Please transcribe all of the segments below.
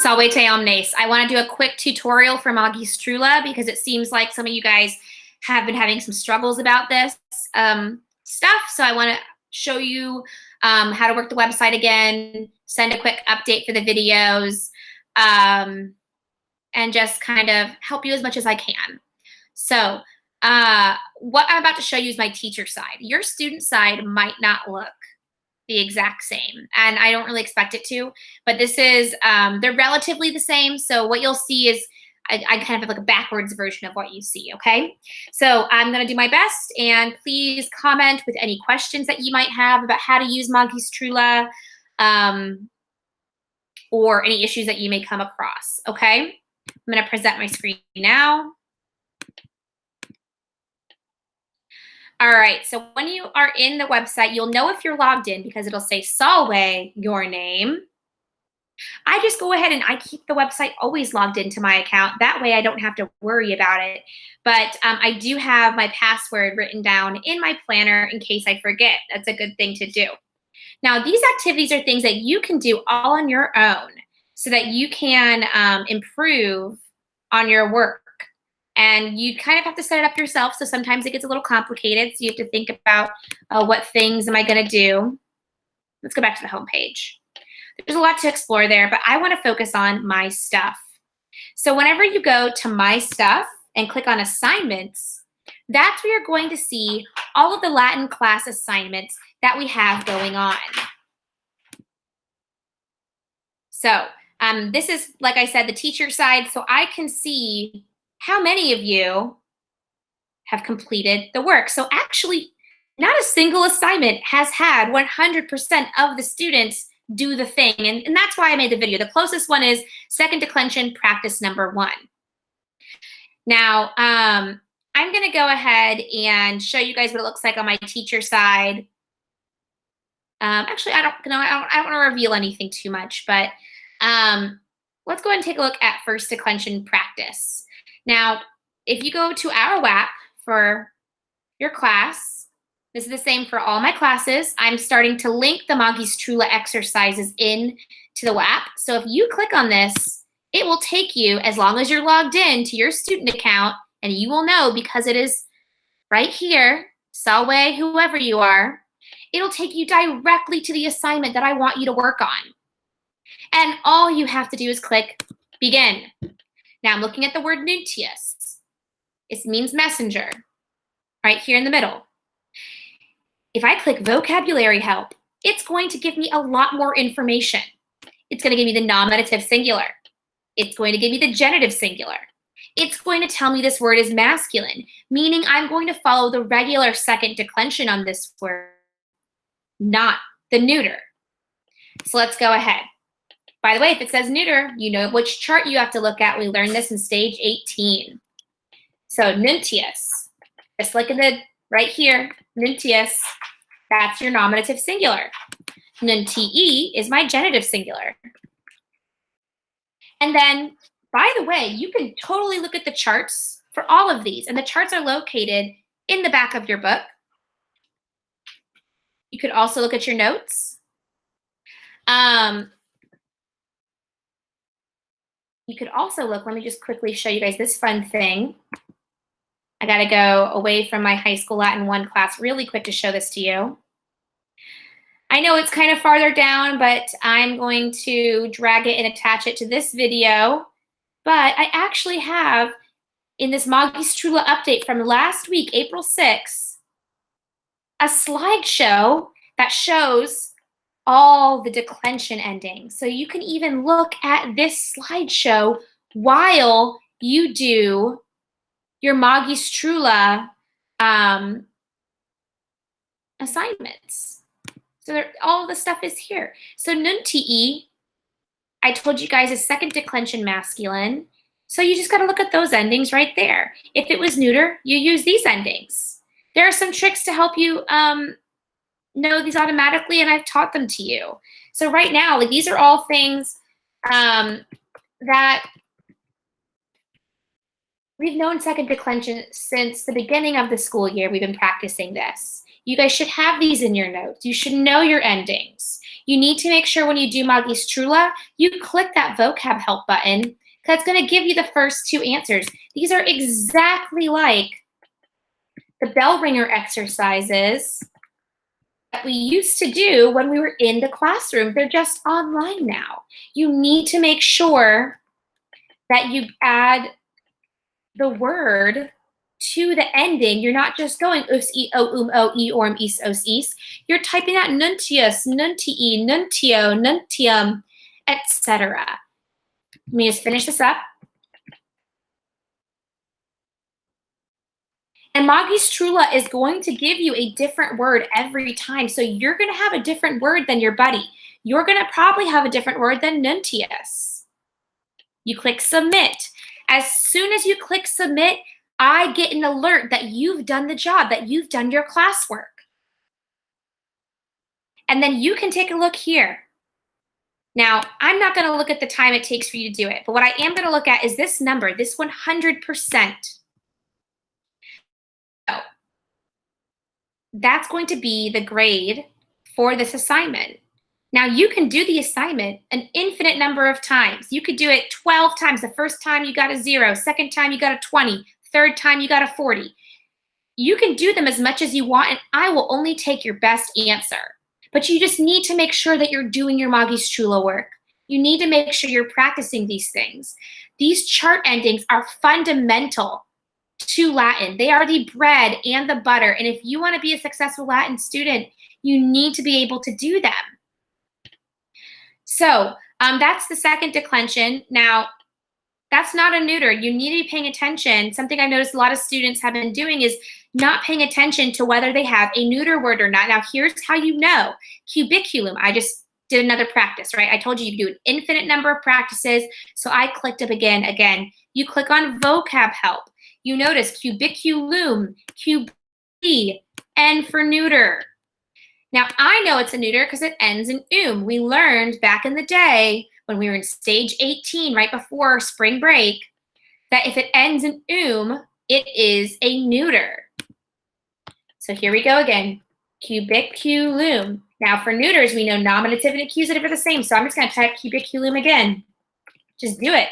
Salve te omnes. I want to do a quick tutorial for Magistrula because it seems like some of you guys have been having some struggles about this stuff. So I want to show you how to work the website again, send a quick update for the videos, and just kind of help you as much as I can. So what I'm about to show you is my teacher side. Your student side might not look the exact same, and I don't really expect it to, but this is, they're relatively the same. So what you'll see is I kind of have like a backwards version of what you see, okay? So I'm gonna do my best, and please comment with any questions that you might have about how to use Magistrula, or any issues that you may come across, okay? I'm gonna present my screen now. All right, so when you are in the website, you'll know if you're logged in because it'll say Salve, your name. I just go ahead and I keep the website always logged into my account. That way I don't have to worry about it. But I do have my password written down in my planner in case I forget. That's a good thing to do. Now, these activities are things that you can do all on your own so that you can improve on your work. And you kind of have to set it up yourself. So sometimes it gets a little complicated. So you have to think about what things am I going to do. Let's go back to the home page. There's a lot to explore there, but I want to focus on my stuff. So whenever you go to my stuff and click on assignments, that's where you're going to see all of the Latin class assignments that we have going on. So this is, like I said, the teacher side. So I can see how many of you have completed the work. So actually, not a single assignment has had 100% of the students do the thing. And that's why I made the video. The closest one is second declension practice number 1. Now, I'm going to go ahead and show you guys what it looks like on my teacher side. Actually, I don't want to reveal anything too much, but let's go ahead and take a look at first declension practice. Now, if you go to our WAP for your class, this is the same for all my classes. I'm starting to link the Magistrula exercises in to the WAP. So if you click on this, it will take you, as long as you're logged in to your student account, and you will know because it is right here, Salve, whoever you are, it'll take you directly to the assignment that I want you to work on. And all you have to do is click begin. Now I'm looking at the word nuntius. It means messenger, right here in the middle. If I click vocabulary help, it's going to give me a lot more information. It's going to give me the nominative singular. It's going to give me the genitive singular. It's going to tell me this word is masculine, meaning I'm going to follow the regular second declension on this word, not the neuter. So let's go ahead. By the way, if it says neuter, you know which chart you have to look at. We learned this in stage 18. So nuntius, just look at the right here, nuntius, that's your nominative singular. Nuntii is my genitive singular. And then, by the way, you can totally look at the charts for all of these, and the charts are located in the back of your book. You could also look at your notes. You could also look, let me just quickly show you guys this fun thing. I gotta go away from my high school Latin 1 class really quick to show this to you. I know it's kind of farther down, but I'm going to drag it and attach it to this video. But I actually have, in this Magistrula update from last week, April 6th, a slideshow that shows all the declension endings. So you can even look at this slideshow while you do your Magistrula assignments. So all of the stuff is here. So nuntii, I told you guys, is second declension masculine. So you just got to look at those endings right there. If it was neuter, you use these endings. There are some tricks to help you know these automatically, and I've taught them to you. So right now, like, these are all things that we've known second declension since the beginning of the school year. We've been practicing this. You guys should have these in your notes. You should know your endings. You need to make sure when you do Magistrula, you click that vocab help button because it's going to give you the first two answers. These are exactly like the bell ringer exercises that we used to do when we were in the classroom. They're just online now. You need to make sure that you add the word to the ending. You're not just going us, e, o, e, is, os, is. You're typing out nuntius, nuntii, nuntio, nuntium, etc. Let me just finish this up. And Magistrula is going to give you a different word every time. So you're going to have a different word than your buddy. You're going to probably have a different word than nuntius. You click submit. As soon as you click submit, I get an alert that you've done the job, that you've done your classwork. And then you can take a look here. Now, I'm not going to look at the time it takes for you to do it, but what I am going to look at is this number, this 100%. So that's going to be the grade for this assignment. Now, you can do the assignment an infinite number of times. You could do it 12 times. The first time you got a 0, second time you got a 20, third time you got a 40. You can do them as much as you want, and I will only take your best answer. But you just need to make sure that you're doing your Magistrula work. You need to make sure you're practicing these things. These chart endings are fundamental to Latin. They are the bread and the butter. And if you want to be a successful Latin student, you need to be able to do them. So that's the second declension. Now, that's not a neuter. You need to be paying attention. Something I've noticed a lot of students have been doing is not paying attention to whether they have a neuter word or not. Now, here's how you know. Cubiculum. I just did another practice, right? I told you you do an infinite number of practices. So I clicked up again. Again, you click on vocab help. You notice cubiculum, N for neuter. Now, I know it's a neuter because it ends in We learned back in the day when we were in stage 18, right before spring break, that if it ends in it is a neuter. So here we go again, cubiculum. Now, for neuters, we know nominative and accusative are the same, so I'm just going to type cubiculum again. Just do it.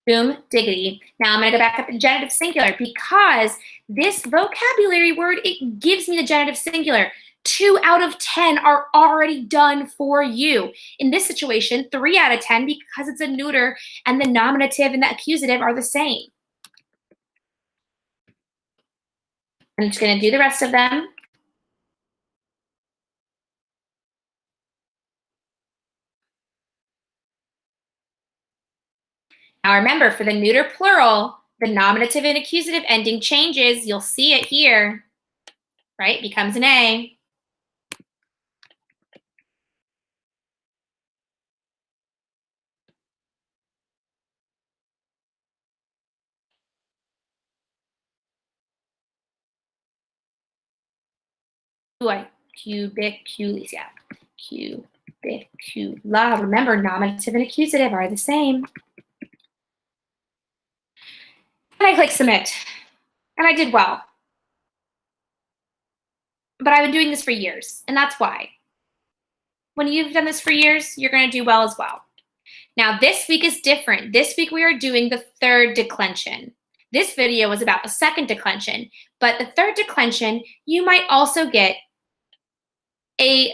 Boom, diggity. Now I'm going to go back up to genitive singular because this vocabulary word, it gives me the genitive singular. 2 out of 10 are already done for you. In this situation, 3 out of 10 because it's a neuter and the nominative and the accusative are the same. I'm just going to do the rest of them. Now remember, for the neuter plural, the nominative and accusative ending changes. You'll see it here, right? Becomes an A. Cubiculus, yeah. Cubicula. Remember, nominative and accusative are the same. And I click submit. And I did well. But I've been doing this for years, and that's why. When you've done this for years, you're going to do well as well. Now, this week is different. This week we are doing the third declension. This video was about the second declension, but the third declension, you might also get a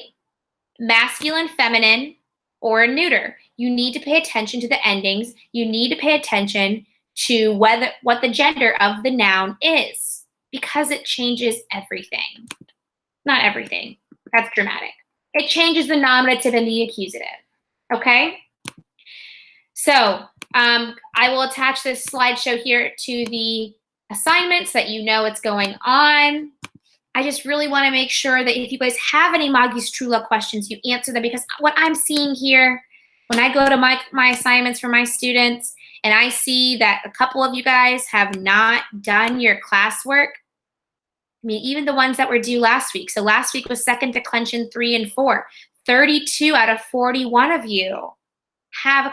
masculine, feminine, or a neuter. You need to pay attention to the endings. You need to pay attention to what the gender of the noun is because it changes everything. Not everything. That's dramatic. It changes the nominative and the accusative. Okay? So I will attach this slideshow here to the assignments so that you know what's going on. I just really want to make sure that if you guys have any Magistrula questions, you answer them because what I'm seeing here, when I go to my assignments for my students and I see that a couple of you guys have not done your classwork, I mean, even the ones that were due last week. So last week was second declension 3 and 4. 32 out of 41 of you have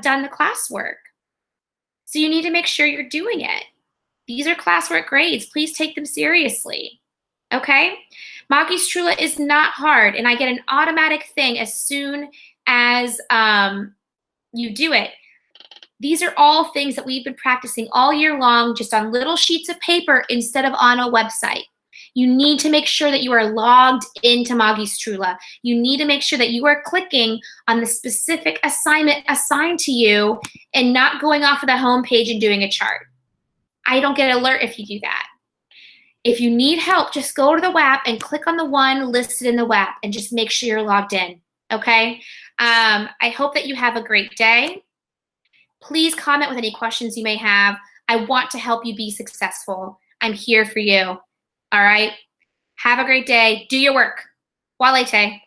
done the classwork. So you need to make sure you're doing it. These are classwork grades. Please take them seriously. Okay? Magistrula is not hard, and I get an automatic thing as soon as you do it. These are all things that we've been practicing all year long, just on little sheets of paper instead of on a website. You need to make sure that you are logged into Magistrula. You need to make sure that you are clicking on the specific assignment assigned to you and not going off of the home page and doing a chart. I don't get an alert if you do that. If you need help, just go to the WAP and click on the one listed in the WAP and just make sure you're logged in, okay? I hope that you have a great day. Please comment with any questions you may have. I want to help you be successful. I'm here for you, all right? Have a great day. Do your work. Walete.